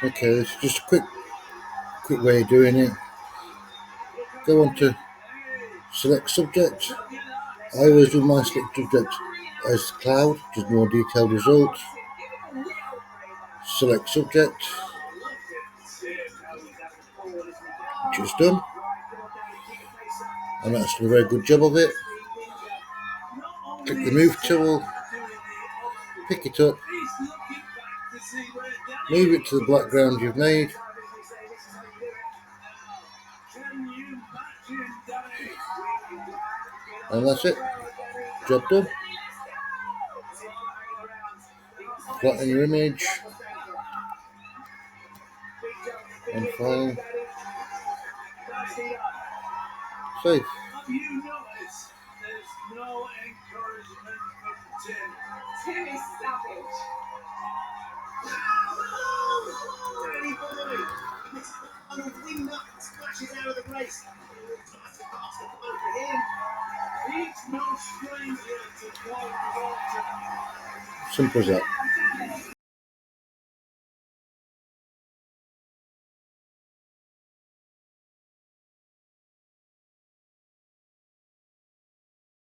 Okay, this is just a quick way of doing it. Go on to select subject. I always do my select subject as cloud, just more detailed results. Select subject, which is done, and that's a very good job of it. Click the move tool, pick it up, move it to the background you've made, and that's it. Job done. Flatten your image and file. Save. Tim is savage. On a wing nut splashes out of the race. Simple as that.